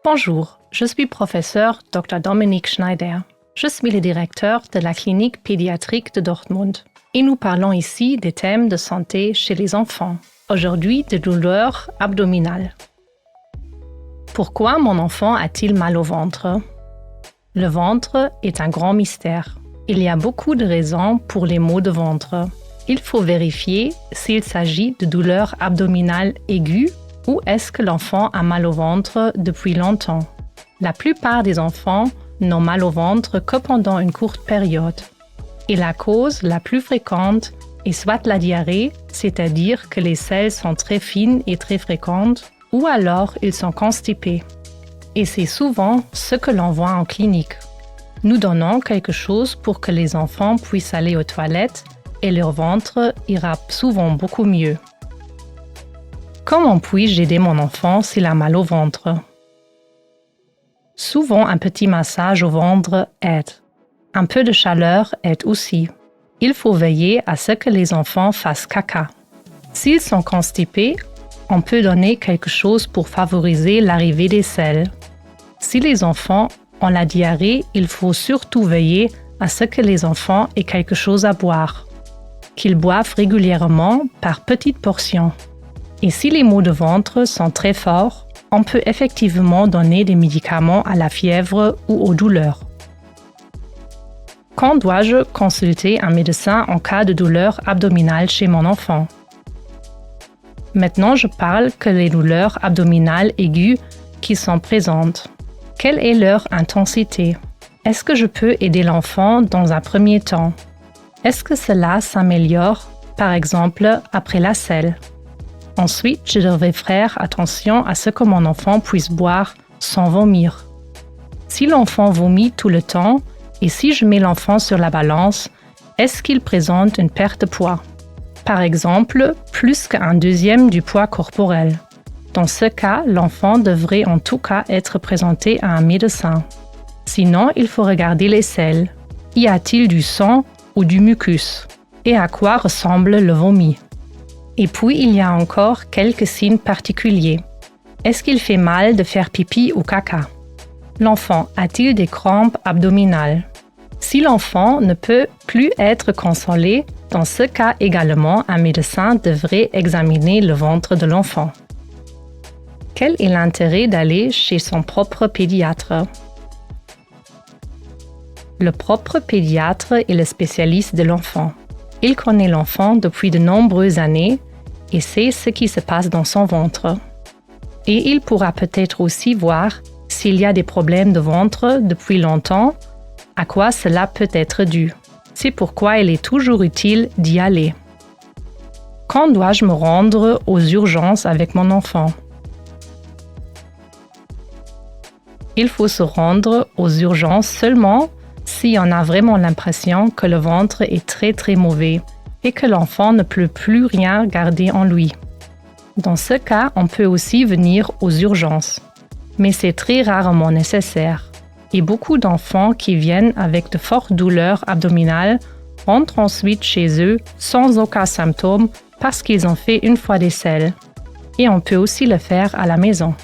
Bonjour, je suis professeur Dr. Dominique Schneider. Je suis le directeur de la clinique pédiatrique de Dortmund et nous parlons ici des thèmes de santé chez les enfants. Aujourd'hui, de douleurs abdominales. Pourquoi mon enfant a-t-il mal au ventre? Le ventre est un grand mystère. Il y a beaucoup de raisons pour les maux de ventre. Il faut vérifier s'il s'agit de douleurs abdominales aiguës ou est-ce que l'enfant a mal au ventre depuis longtemps. La plupart des enfants n'ont mal au ventre que pendant une courte période. Et la cause la plus fréquente est soit la diarrhée, c'est-à-dire que les selles sont très fines et très fréquentes, ou alors ils sont constipés. Et c'est souvent ce que l'on voit en clinique. Nous donnons quelque chose pour que les enfants puissent aller aux toilettes et leur ventre ira souvent beaucoup mieux. Comment puis-je aider mon enfant s'il a mal au ventre? Souvent, un petit massage au ventre aide. Un peu de chaleur aide aussi. Il faut veiller à ce que les enfants fassent caca. S'ils sont constipés, on peut donner quelque chose pour favoriser l'arrivée des selles. Si les enfants ont la diarrhée, il faut surtout veiller à ce que les enfants aient quelque chose à boire, qu'ils boivent régulièrement par petites portions. Et si les maux de ventre sont très forts, on peut effectivement donner des médicaments à la fièvre ou aux douleurs. Quand dois-je consulter un médecin en cas de douleur abdominale chez mon enfant? Maintenant, je parle que les douleurs abdominales aiguës qui sont présentes. Quelle est leur intensité? Est-ce que je peux aider l'enfant dans un premier temps? Est-ce que cela s'améliore, par exemple, après la selle? Ensuite, je devrais faire attention à ce que mon enfant puisse boire sans vomir. Si l'enfant vomit tout le temps et si je mets l'enfant sur la balance, est-ce qu'il présente une perte de poids? Par exemple, plus qu'un deuxième du poids corporel. Dans ce cas, l'enfant devrait en tout cas être présenté à un médecin. Sinon, il faut regarder les selles. Y a-t-il du sang ou du mucus? Et à quoi ressemble le vomi? Et puis, il y a encore quelques signes particuliers. Est-ce qu'il fait mal de faire pipi ou caca? L'enfant a-t-il des crampes abdominales? Si l'enfant ne peut plus être consolé, dans ce cas également, un médecin devrait examiner le ventre de l'enfant. Quel est l'intérêt d'aller chez son propre pédiatre? Le propre pédiatre est le spécialiste de l'enfant. Il connaît l'enfant depuis de nombreuses années et sait ce qui se passe dans son ventre. Et il pourra peut-être aussi voir s'il y a des problèmes de ventre depuis longtemps, à quoi cela peut être dû. C'est pourquoi il est toujours utile d'y aller. Quand dois-je me rendre aux urgences avec mon enfant? Il faut se rendre aux urgences seulement si on a vraiment l'impression que le ventre est très mauvais et que l'enfant ne peut plus rien garder en lui. Dans ce cas, on peut aussi venir aux urgences. Mais c'est très rarement nécessaire. Et beaucoup d'enfants qui viennent avec de fortes douleurs abdominales rentrent ensuite chez eux sans aucun symptôme parce qu'ils ont fait une fois des selles. Et on peut aussi le faire à la maison.